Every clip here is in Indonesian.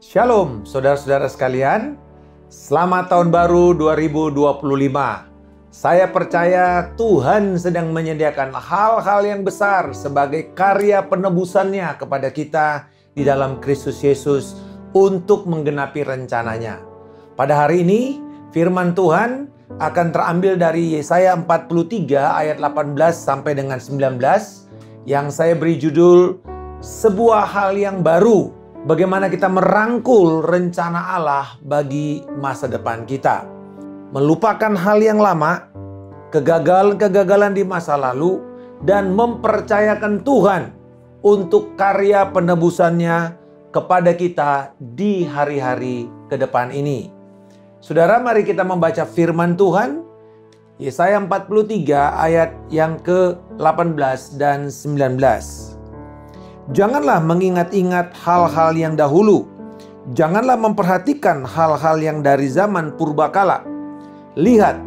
Shalom saudara-saudara sekalian, selamat tahun baru 2025. Saya percaya Tuhan sedang menyediakan hal-hal yang besar sebagai karya penebusannya kepada kita di dalam Kristus Yesus untuk menggenapi rencananya. Pada hari ini firman Tuhan akan terambil dari Yesaya 43 ayat 18 sampai dengan 19 yang saya beri judul sebuah hal yang baru. Bagaimana kita merangkul rencana Allah bagi masa depan kita. Melupakan hal yang lama, kegagalan-kegagalan di masa lalu, dan mempercayakan Tuhan untuk karya penebusannya kepada kita di hari-hari ke depan ini. Saudara, mari kita membaca firman Tuhan. Yesaya 43 ayat yang ke-18 dan 19. Janganlah mengingat-ingat hal-hal yang dahulu. Janganlah memperhatikan hal-hal yang dari zaman purbakala. Lihat,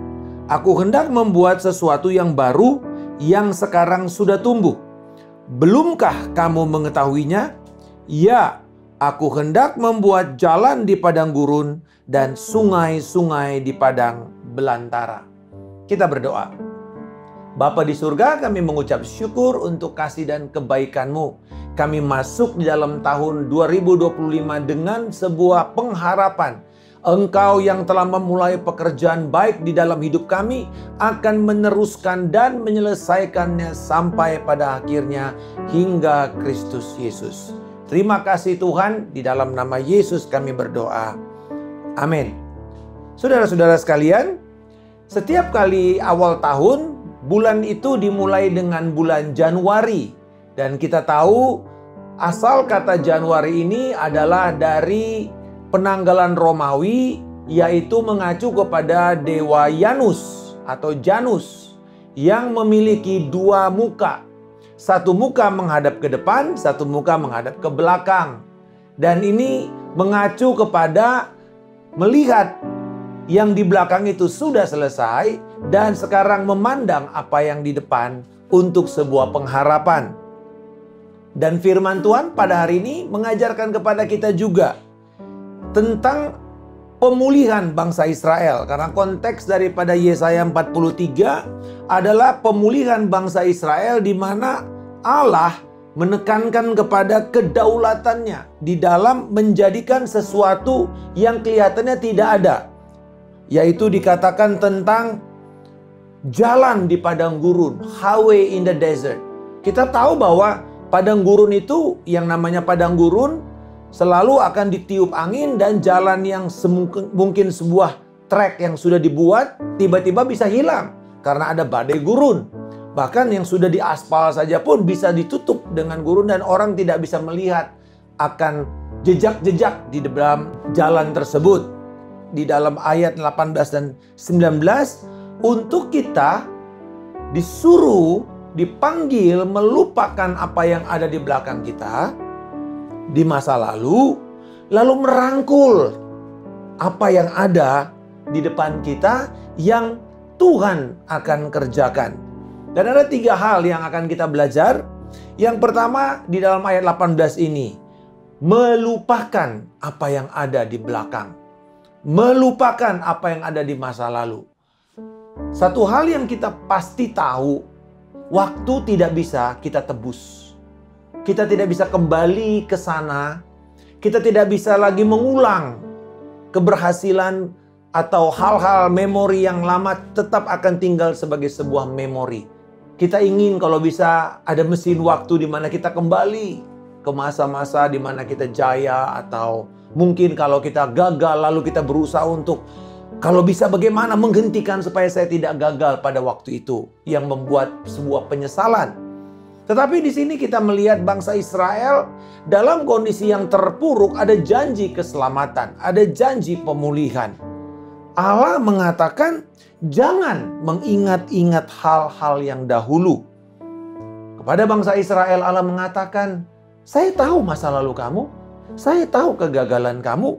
aku hendak membuat sesuatu yang baru yang sekarang sudah tumbuh. Belumkah kamu mengetahuinya? Ya, aku hendak membuat jalan di padang gurun dan sungai-sungai di padang belantara. Kita berdoa. Bapa di surga, kami mengucap syukur untuk kasih dan kebaikan-Mu. Kami masuk di dalam tahun 2025 dengan sebuah pengharapan. Engkau yang telah memulai pekerjaan baik di dalam hidup kami akan meneruskan dan menyelesaikannya sampai pada akhirnya hingga Kristus Yesus. Terima kasih Tuhan, di dalam nama Yesus kami berdoa. Amin. Saudara-saudara sekalian, setiap kali awal tahun, bulan itu dimulai dengan bulan Januari. Dan kita tahu asal kata Januari ini adalah dari penanggalan Romawi, yaitu mengacu kepada dewa Janus atau Janus yang memiliki dua muka. Satu muka menghadap ke depan, satu muka menghadap ke belakang. Dan ini mengacu kepada melihat yang di belakang itu sudah selesai dan sekarang memandang apa yang di depan untuk sebuah pengharapan. Dan firman Tuhan pada hari ini mengajarkan kepada kita juga tentang pemulihan bangsa Israel. Karena konteks daripada Yesaya 43 adalah pemulihan bangsa Israel di mana Allah menekankan kepada kedaulatannya di dalam menjadikan sesuatu yang kelihatannya tidak ada. Yaitu dikatakan tentang jalan di padang gurun, highway in the desert. Kita tahu bahwa padang gurun itu, yang namanya padang gurun, selalu akan ditiup angin dan jalan yang mungkin sebuah trek yang sudah dibuat, tiba-tiba bisa hilang karena ada badai gurun. Bahkan yang sudah diaspal saja pun bisa ditutup dengan gurun dan orang tidak bisa melihat akan jejak-jejak di dalam jalan tersebut. Di dalam ayat 18 dan 19, untuk kita disuruh dipanggil melupakan apa yang ada di belakang kita di masa lalu merangkul apa yang ada di depan kita yang Tuhan akan kerjakan. Dan ada tiga hal yang akan kita belajar. Yang pertama di dalam ayat 18 ini, melupakan apa yang ada di belakang. Melupakan apa yang ada di masa lalu. Satu hal yang kita pasti tahu, waktu tidak bisa kita tebus. Kita tidak bisa kembali ke sana. Kita tidak bisa lagi mengulang keberhasilan atau hal-hal memori yang lama tetap akan tinggal sebagai sebuah memori. Kita ingin kalau bisa ada mesin waktu di mana kita kembali ke masa-masa di mana kita jaya, atau mungkin kalau kita gagal lalu kita berusaha untuk kalau bisa bagaimana menghentikan supaya saya tidak gagal pada waktu itu, yang membuat sebuah penyesalan. Tetapi di sini kita melihat bangsa Israel dalam kondisi yang terpuruk, ada janji keselamatan, ada janji pemulihan. Allah mengatakan jangan mengingat-ingat hal-hal yang dahulu. Kepada bangsa Israel Allah mengatakan, saya tahu masa lalu kamu, saya tahu kegagalan kamu,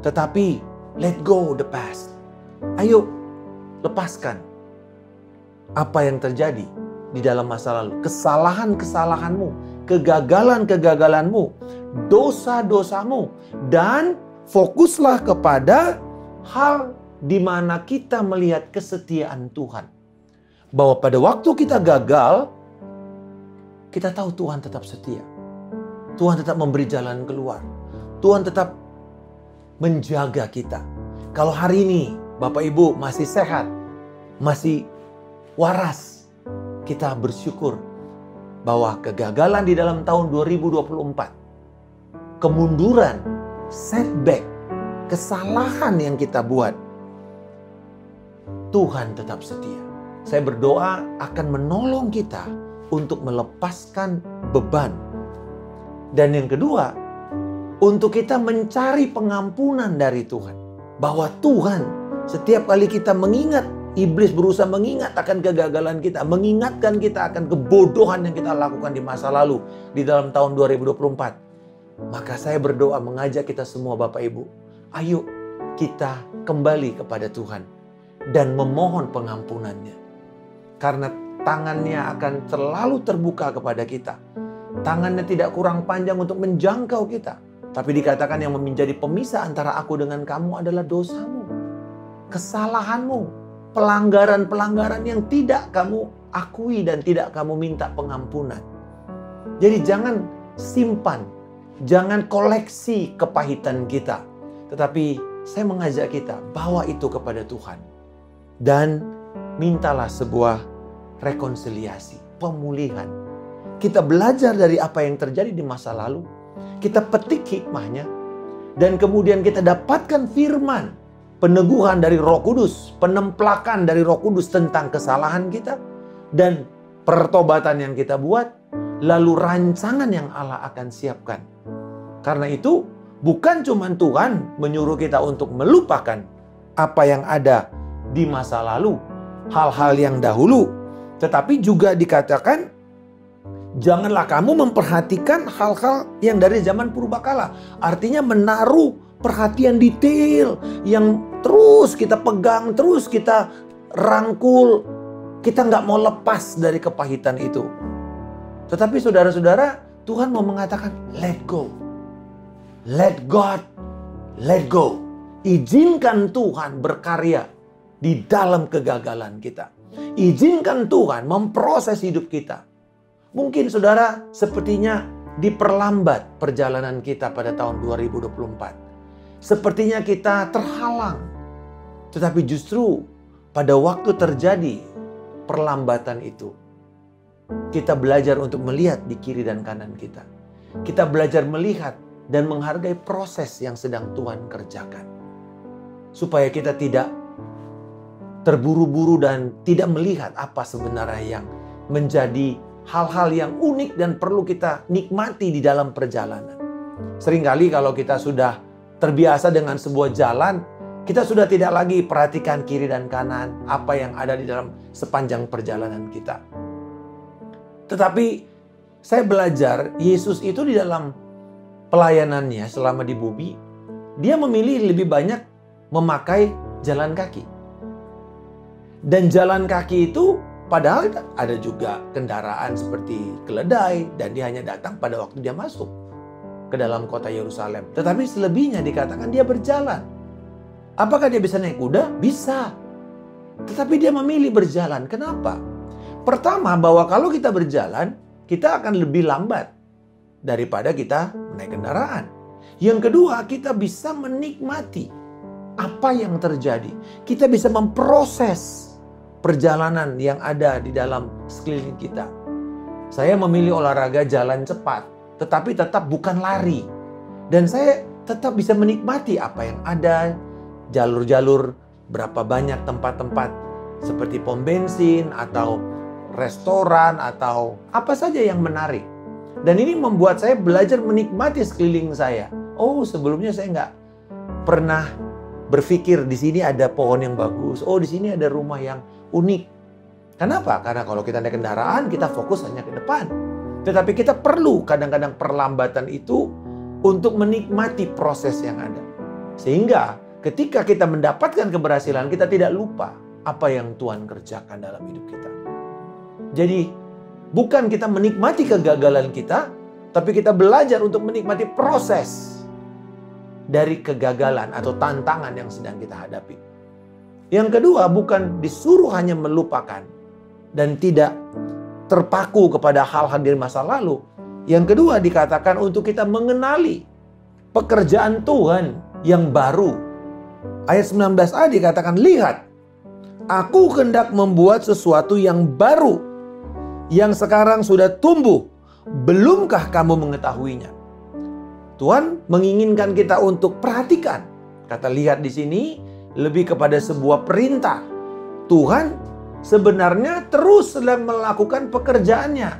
tetapi let go the past. Ayo, lepaskan apa yang terjadi di dalam masa lalu. Kesalahan-kesalahanmu, kegagalan-kegagalanmu, dosa-dosamu, dan fokuslah kepada hal di mana kita melihat kesetiaan Tuhan. Bahwa pada waktu kita gagal, kita tahu Tuhan tetap setia. Tuhan tetap memberi jalan keluar. Tuhan tetap menjaga kita. Kalau hari ini Bapak Ibu masih sehat, masih waras, kita bersyukur bahwa kegagalan di dalam tahun 2024, kemunduran, setback, kesalahan yang kita buat, Tuhan tetap setia. Saya berdoa akan menolong kita untuk melepaskan beban. Dan yang kedua, untuk kita mencari pengampunan dari Tuhan. Bahwa Tuhan setiap kali kita mengingat, iblis berusaha mengingat akan kegagalan kita, mengingatkan kita akan kebodohan yang kita lakukan di masa lalu, di dalam tahun 2024. Maka saya berdoa mengajak kita semua Bapak Ibu, ayo kita kembali kepada Tuhan dan memohon pengampunannya. Karena tangannya akan selalu terbuka kepada kita. Tangannya tidak kurang panjang untuk menjangkau kita. Tapi dikatakan yang menjadi pemisah antara aku dengan kamu adalah dosamu, kesalahanmu, pelanggaran-pelanggaran yang tidak kamu akui dan tidak kamu minta pengampunan. Jadi jangan simpan, jangan koleksi kepahitan kita. Tetapi saya mengajak kita, bawa itu kepada Tuhan. Dan mintalah sebuah rekonsiliasi, pemulihan. Kita belajar dari apa yang terjadi di masa lalu. Kita petik hikmahnya. Dan kemudian kita dapatkan firman, peneguhan dari Roh Kudus, penemplakan dari Roh Kudus tentang kesalahan kita. Dan pertobatan yang kita buat, lalu rancangan yang Allah akan siapkan. Karena itu, bukan cuma Tuhan menyuruh kita untuk melupakan apa yang ada di masa lalu, hal-hal yang dahulu. Tetapi juga dikatakan, janganlah kamu memperhatikan hal-hal yang dari zaman purbakala. Artinya menaruh perhatian detail yang terus kita pegang, terus kita rangkul. Kita nggak mau lepas dari kepahitan itu. Tetapi saudara-saudara, Tuhan mau mengatakan, let go. Let God, let go. Izinkan Tuhan berkarya di dalam kegagalan kita. Izinkan Tuhan memproses hidup kita. Mungkin saudara sepertinya diperlambat perjalanan kita pada tahun 2024. Sepertinya kita terhalang. Tetapi justru pada waktu terjadi perlambatan itu, kita belajar untuk melihat di kiri dan kanan kita. Kita belajar melihat dan menghargai proses yang sedang Tuhan kerjakan. Supaya kita tidak terburu-buru dan tidak melihat apa sebenarnya yang menjadi hal-hal yang unik dan perlu kita nikmati di dalam perjalanan. Seringkali kalau kita sudah terbiasa dengan sebuah jalan, kita sudah tidak lagi perhatikan kiri dan kanan, apa yang ada di dalam sepanjang perjalanan kita. Tetapi saya belajar, Yesus itu di dalam pelayanannya selama di bumi, dia memilih lebih banyak memakai jalan kaki. Dan jalan kaki itu padahal ada juga kendaraan seperti keledai dan dia hanya datang pada waktu dia masuk ke dalam kota Yerusalem. Tetapi selebihnya dikatakan dia berjalan. Apakah dia bisa naik kuda? Bisa. Tetapi dia memilih berjalan. Kenapa? Pertama, bahwa kalau kita berjalan, kita akan lebih lambat daripada kita naik kendaraan. Yang kedua, kita bisa menikmati apa yang terjadi. Kita bisa memproses perjalanan yang ada di dalam sekeliling kita. Saya memilih olahraga jalan cepat, tetapi tetap bukan lari. Dan saya tetap bisa menikmati apa yang ada, jalur-jalur, berapa banyak tempat-tempat seperti pom bensin atau restoran atau apa saja yang menarik. Dan ini membuat saya belajar menikmati sekeliling saya. Oh, sebelumnya saya nggak pernah berpikir di sini ada pohon yang bagus. Oh, di sini ada rumah yang unik. Kenapa? Karena kalau kita naik kendaraan, kita fokus hanya ke depan. Tetapi kita perlu kadang-kadang perlambatan itu untuk menikmati proses yang ada. Sehingga ketika kita mendapatkan keberhasilan, kita tidak lupa apa yang Tuhan kerjakan dalam hidup kita. Jadi, bukan kita menikmati kegagalan kita, Tapi kita belajar untuk menikmati proses dari kegagalan atau tantangan yang sedang kita hadapi. Yang kedua, bukan disuruh hanya melupakan dan tidak terpaku kepada hal-hal dari masa lalu. Yang kedua, dikatakan untuk kita mengenali pekerjaan Tuhan yang baru. Ayat 19a dikatakan, lihat, aku hendak membuat sesuatu yang baru, yang sekarang sudah tumbuh. Belumkah kamu mengetahuinya? Tuhan menginginkan kita untuk perhatikan. Kata lihat di sini lebih kepada sebuah perintah. Tuhan sebenarnya terus sedang melakukan pekerjaannya.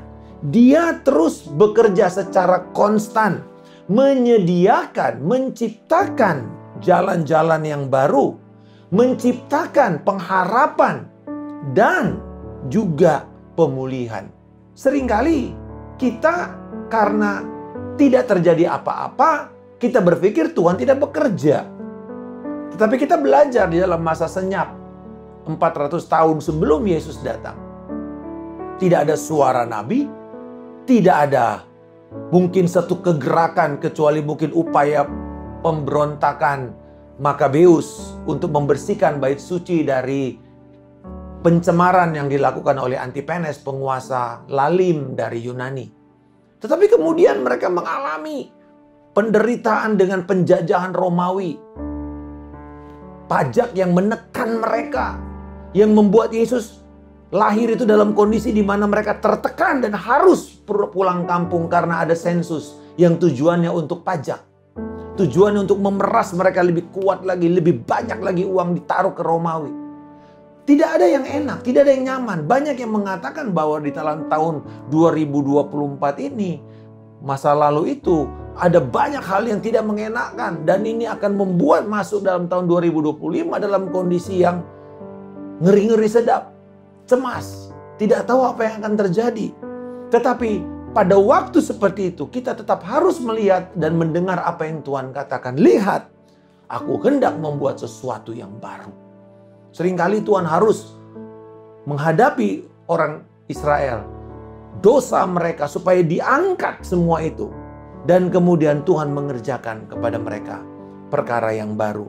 Dia terus bekerja secara konstan, menyediakan, menciptakan jalan-jalan yang baru, menciptakan pengharapan dan juga pemulihan. Seringkali kita karena tidak terjadi apa-apa, kita berpikir Tuhan tidak bekerja. Tetapi kita belajar di dalam masa senyap 400 tahun sebelum Yesus datang. Tidak ada suara nabi, tidak ada mungkin satu kegerakan kecuali mungkin upaya pemberontakan Makabeus untuk membersihkan bait suci dari pencemaran yang dilakukan oleh Antipenes, penguasa lalim dari Yunani. Tetapi kemudian mereka mengalami penderitaan dengan penjajahan Romawi. Pajak yang menekan mereka, yang membuat Yesus lahir itu dalam kondisi di mana mereka tertekan dan harus pulang kampung karena ada sensus yang tujuannya untuk pajak. Tujuannya untuk memeras mereka lebih kuat lagi, lebih banyak lagi uang ditaruh ke Romawi. Tidak ada yang enak, tidak ada yang nyaman. Banyak yang mengatakan bahwa di dalam tahun 2024 ini, masa lalu itu ada banyak hal yang tidak mengenakan. Dan ini akan membuat masuk dalam tahun 2025 dalam kondisi yang ngeri-ngeri sedap. Cemas, tidak tahu apa yang akan terjadi. Tetapi pada waktu seperti itu kita tetap harus melihat dan mendengar apa yang Tuhan katakan. Lihat, aku hendak membuat sesuatu yang baru. Seringkali Tuhan harus menghadapi orang Israel, dosa mereka supaya diangkat semua itu. Dan kemudian Tuhan mengerjakan kepada mereka perkara yang baru.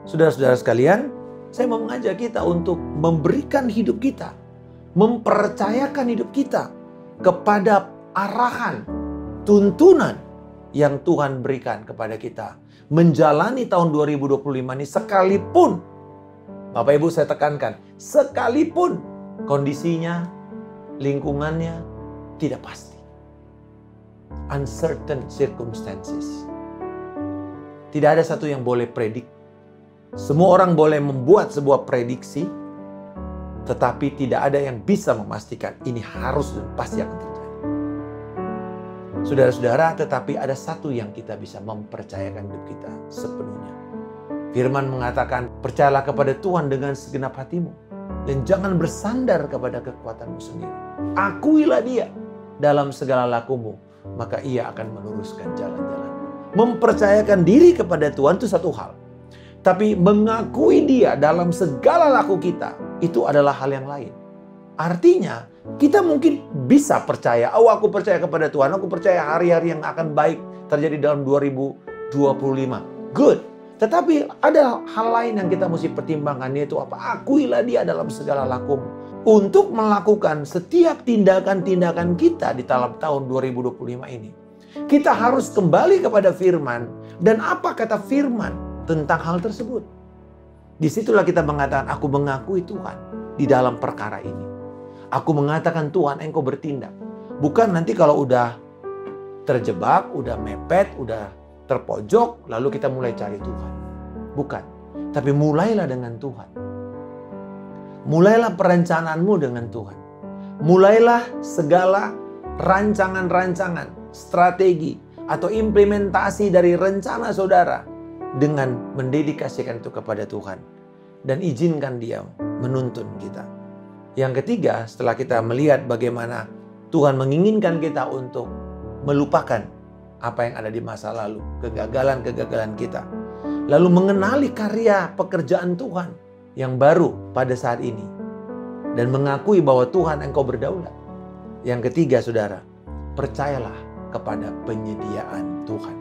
Saudara-saudara sekalian, saya mau mengajak kita untuk memberikan hidup kita, mempercayakan hidup kita kepada arahan, tuntunan yang Tuhan berikan kepada kita. Menjalani tahun 2025 ini sekalipun, Bapak Ibu saya tekankan, sekalipun kondisinya, lingkungannya tidak pasti. Uncertain circumstances. Tidak ada satu yang boleh predik. Semua orang boleh membuat sebuah prediksi, tetapi tidak ada yang bisa memastikan ini harus dan pasti akan terjadi. Saudara-saudara, tetapi ada satu yang kita bisa mempercayakan hidup kita sepenuhnya. Firman mengatakan, percayalah kepada Tuhan dengan segenap hatimu, dan jangan bersandar kepada kekuatanmu sendiri. Akuilah Dia dalam segala lakumu, maka Ia akan meluruskan jalan-jalanmu. Mempercayakan diri kepada Tuhan itu satu hal. Tapi mengakui Dia dalam segala laku kita, itu adalah hal yang lain. Artinya, kita mungkin bisa percaya, oh aku percaya kepada Tuhan, aku percaya hari-hari yang akan baik terjadi dalam 2025. Good. Tetapi ada hal lain yang kita mesti pertimbangkan, yaitu apa? Akuilah Dia dalam segala lakumu. Untuk melakukan setiap tindakan-tindakan kita di dalam tahun 2025 ini, kita harus kembali kepada firman. Dan apa kata firman tentang hal tersebut? Disitulah kita mengatakan, aku mengakui Tuhan di dalam perkara ini. Aku mengatakan, Tuhan Engkau bertindak. Bukan nanti kalau udah terjebak, udah mepet, udah terpojok, lalu kita mulai cari Tuhan. Bukan. Tapi mulailah dengan Tuhan. Mulailah perencanaanmu dengan Tuhan. Mulailah segala rancangan-rancangan, strategi, atau implementasi dari rencana saudara dengan mendedikasikan itu kepada Tuhan. Dan izinkan Dia menuntun kita. Yang ketiga, setelah kita melihat bagaimana Tuhan menginginkan kita untuk melupakan apa yang ada di masa lalu, kegagalan-kegagalan kita. Lalu mengenali karya pekerjaan Tuhan yang baru pada saat ini. Dan mengakui bahwa Tuhan Engkau berdaulat. Yang ketiga, saudara, percayalah kepada penyediaan Tuhan.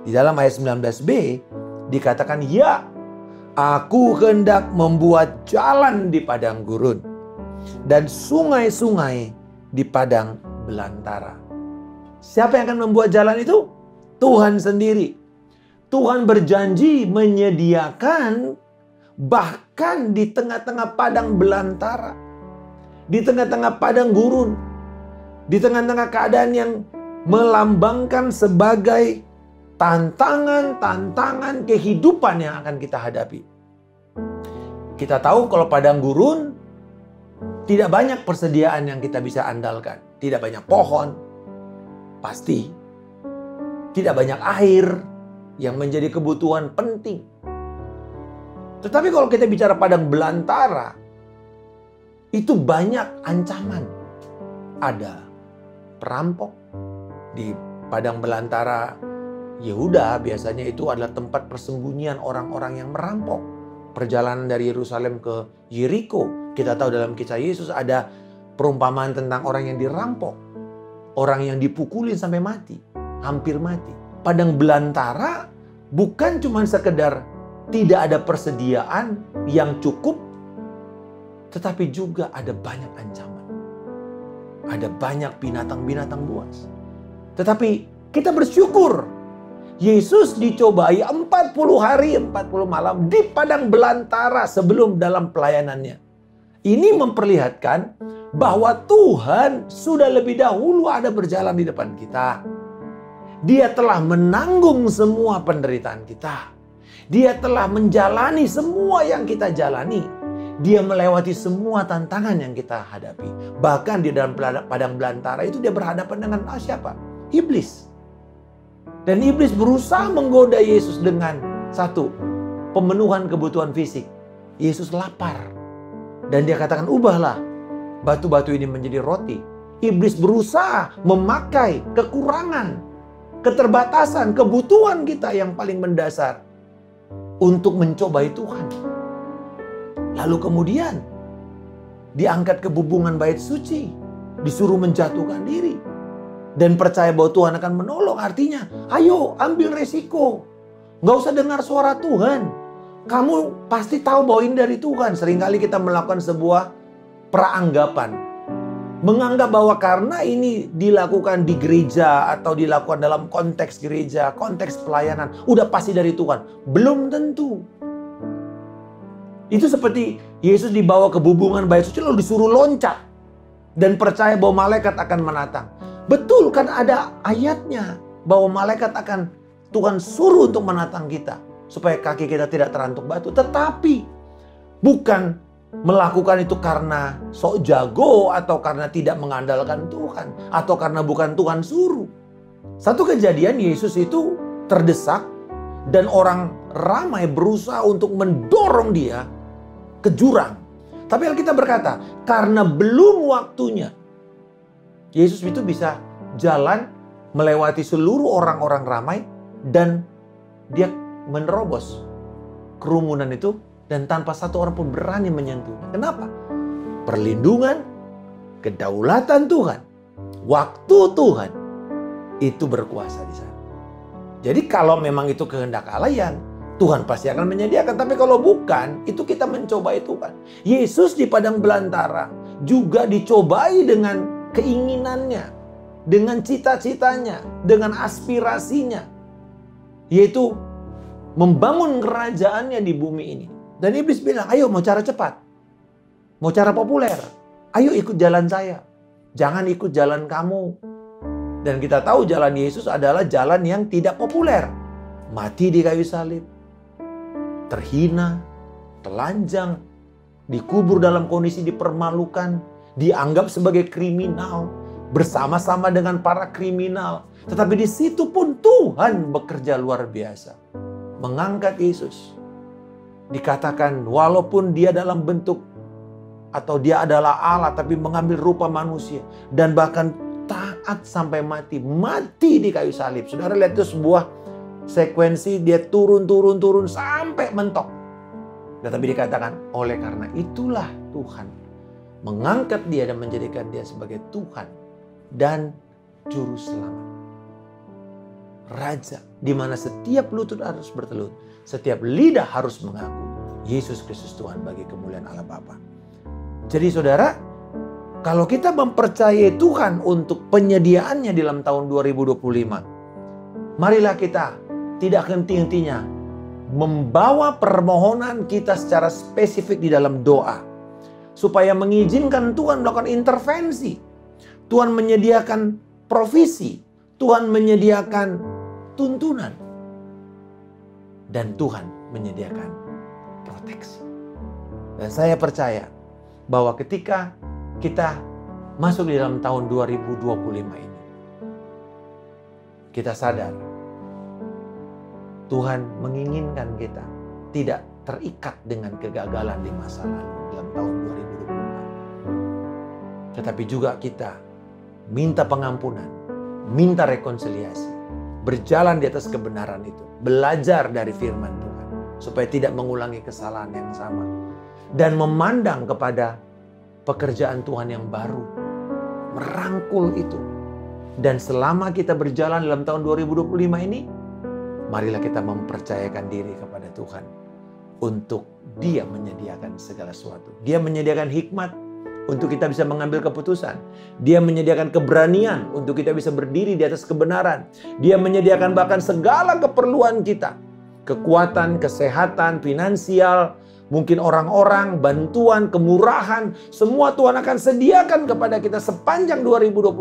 Di dalam ayat 19b dikatakan, ya, aku hendak membuat jalan di padang gurun dan sungai-sungai di padang belantara. Siapa yang akan membuat jalan itu? Tuhan sendiri. Tuhan berjanji menyediakan bahkan di tengah-tengah padang belantara, di tengah-tengah padang gurun, di tengah-tengah keadaan yang melambangkan sebagai tantangan kehidupan yang akan kita hadapi. Kita tahu kalau padang gurun tidak banyak persediaan yang kita bisa andalkan. Tidak banyak pohon, pasti. Tidak banyak air yang menjadi kebutuhan penting. Tetapi kalau kita bicara padang belantara, itu banyak ancaman. Ada perampok di padang belantara Yehuda, biasanya itu adalah tempat persembunyian orang-orang yang merampok. Perjalanan dari Yerusalem ke Yeriko, kita tahu dalam kisah Yesus ada perumpamaan tentang orang yang dirampok, orang yang dipukulin sampai mati, hampir mati. Padang belantara bukan cuma sekedar tidak ada persediaan yang cukup, tetapi juga ada banyak ancaman. Ada banyak binatang-binatang buas. Tetapi kita bersyukur Yesus dicobai 40 hari 40 malam di padang belantara sebelum dalam pelayanannya. Ini memperlihatkan bahwa Tuhan sudah lebih dahulu ada berjalan di depan kita. Dia telah menanggung semua penderitaan kita. Dia telah menjalani semua yang kita jalani. Dia melewati semua tantangan yang kita hadapi. Bahkan di dalam padang belantara itu dia berhadapan dengan siapa? Iblis. Dan iblis berusaha menggoda Yesus dengan satu, pemenuhan kebutuhan fisik. Yesus lapar. Dan dia katakan, ubahlah batu-batu ini menjadi roti. Iblis berusaha memakai kekurangan, keterbatasan, kebutuhan kita yang paling mendasar untuk mencobai Tuhan. Lalu kemudian diangkat ke bubungan bait suci, disuruh menjatuhkan diri dan percaya bahwa Tuhan akan menolong. Artinya, ayo ambil resiko. Nggak usah dengar suara Tuhan. Kamu pasti tahu bahwa ini dari Tuhan. Seringkali kita melakukan sebuah peranggapan. Menganggap bahwa karena ini dilakukan di gereja atau dilakukan dalam konteks gereja, konteks pelayanan, udah pasti dari Tuhan. Belum tentu. Itu seperti Yesus dibawa ke bubungan bait suci lalu disuruh loncat dan percaya bahwa malaikat akan menatang. Betul, kan ada ayatnya bahwa malaikat akan Tuhan suruh untuk menatang kita supaya kaki kita tidak terantuk batu. Tetapi bukan melakukan itu karena sok jago atau karena tidak mengandalkan Tuhan atau karena bukan Tuhan suruh. Satu kejadian Yesus itu terdesak dan orang ramai berusaha untuk mendorong dia ke jurang. Tapi Alkitab berkata, karena belum waktunya, Yesus itu bisa jalan melewati seluruh orang-orang ramai dan dia menerobos kerumunan itu dan tanpa satu orang pun berani menyentuhnya. Kenapa? Perlindungan, kedaulatan Tuhan, waktu Tuhan itu berkuasa di sana. Jadi kalau memang itu kehendak Allah, ya Tuhan pasti akan menyediakan. Tapi kalau bukan, itu kita mencobai Tuhan. Yesus di padang belantara juga dicobai dengan keinginannya, dengan cita-citanya, dengan aspirasinya, yaitu membangun kerajaannya di bumi ini. Dan iblis bilang, ayo mau cara cepat, mau cara populer, ayo ikut jalan saya, jangan ikut jalan kamu. Dan kita tahu jalan Yesus adalah jalan yang tidak populer. Mati di kayu salib, terhina, telanjang, dikubur dalam kondisi dipermalukan, dianggap sebagai kriminal, bersama-sama dengan para kriminal. Tetapi di situ pun Tuhan bekerja luar biasa. Mengangkat Yesus. Dikatakan walaupun dia dalam bentuk atau dia adalah Allah tapi mengambil rupa manusia. Dan bahkan taat sampai mati. Mati di kayu salib. Saudara lihat itu sebuah sekuensi, dia turun sampai mentok. Tetapi dikatakan oleh karena itulah Tuhan mengangkat dia dan menjadikan dia sebagai Tuhan dan Juru Selamat. Raja di mana setiap lutut harus bertelut, setiap lidah harus mengaku Yesus Kristus Tuhan bagi kemuliaan Allah Bapa. Jadi saudara, kalau kita mempercayai Tuhan untuk penyediaannya dalam tahun 2025, marilah kita tidak henti-hentinya membawa permohonan kita secara spesifik di dalam doa, supaya mengizinkan Tuhan melakukan intervensi. Tuhan menyediakan provisi, Tuhan menyediakan tuntunan, dan Tuhan menyediakan proteksi. Dan saya percaya bahwa ketika kita masuk di dalam tahun 2025 ini, kita sadar Tuhan menginginkan kita tidak terikat dengan kegagalan di masa lalu dalam tahun 2024. Tetapi juga kita minta pengampunan, minta rekonsiliasi, berjalan di atas kebenaran itu, belajar dari firman Tuhan supaya tidak mengulangi kesalahan yang sama, dan memandang kepada pekerjaan Tuhan yang baru, merangkul itu. Dan selama kita berjalan dalam tahun 2025 ini, marilah kita mempercayakan diri kepada Tuhan untuk Dia menyediakan segala sesuatu. Dia menyediakan hikmat untuk kita bisa mengambil keputusan. Dia menyediakan keberanian untuk kita bisa berdiri di atas kebenaran. Dia menyediakan bahkan segala keperluan kita. Kekuatan, kesehatan, finansial, mungkin orang-orang, bantuan, kemurahan, semua Tuhan akan sediakan kepada kita sepanjang 2025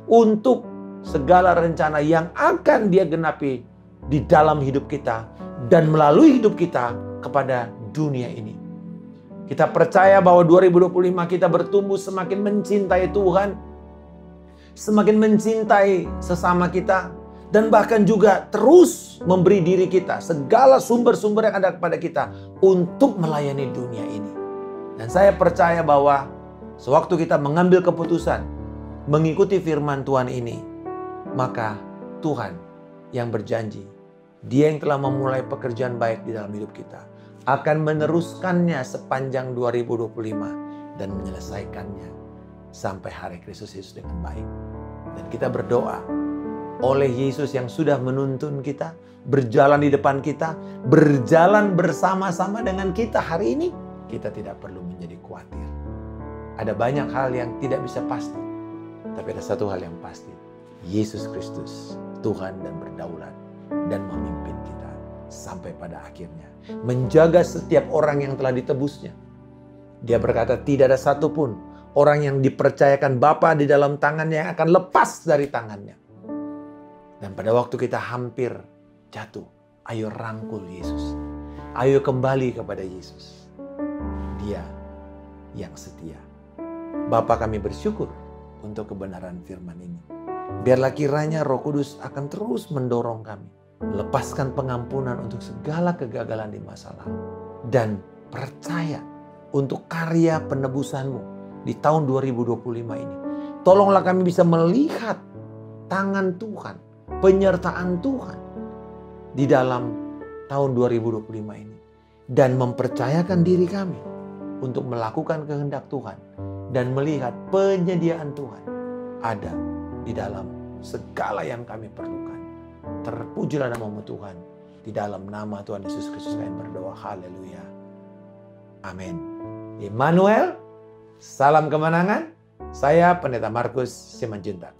untuk segala rencana yang akan Dia genapi di dalam hidup kita dan melalui hidup kita kepada dunia ini. Kita percaya bahwa 2025 kita bertumbuh semakin mencintai Tuhan, semakin mencintai sesama kita, dan bahkan juga terus memberi diri kita, segala sumber-sumber yang ada kepada kita untuk melayani dunia ini. Dan saya percaya bahwa sewaktu kita mengambil keputusan mengikuti firman Tuhan ini, maka Tuhan yang berjanji, Dia yang telah memulai pekerjaan baik di dalam hidup kita, akan meneruskannya sepanjang 2025 dan menyelesaikannya sampai hari Kristus Yesus dengan baik. Dan kita berdoa oleh Yesus yang sudah menuntun kita, berjalan di depan kita, berjalan bersama-sama dengan kita hari ini, kita tidak perlu menjadi khawatir. Ada banyak hal yang tidak bisa pasti, tapi ada satu hal yang pasti. Yesus Kristus Tuhan dan berdaulat dan memimpin kita sampai pada akhirnya, menjaga setiap orang yang telah ditebusnya. Dia berkata tidak ada satupun orang yang dipercayakan Bapa di dalam tangannya yang akan lepas dari tangannya. Dan pada waktu kita hampir jatuh, ayo rangkul Yesus, ayo kembali kepada Yesus. Dia yang setia. Bapa, kami bersyukur untuk kebenaran firman ini. Biarlah kiranya Roh Kudus akan terus mendorong kami, melepaskan pengampunan untuk segala kegagalan di masa lalu, dan percaya untuk karya penebusan-Mu di tahun 2025 ini. Tolonglah kami bisa melihat tangan Tuhan, penyertaan Tuhan di dalam tahun 2025 ini, dan mempercayakan diri kami untuk melakukan kehendak Tuhan dan melihat penyediaan Tuhan ada di dalam segala yang kami perlukan. Terpujilah nama-Mu Tuhan. Di dalam nama Tuhan Yesus Kristus kami berdoa. Haleluya. Amin. Immanuel, salam kemenangan. Saya Pendeta Markus Simanjuntak.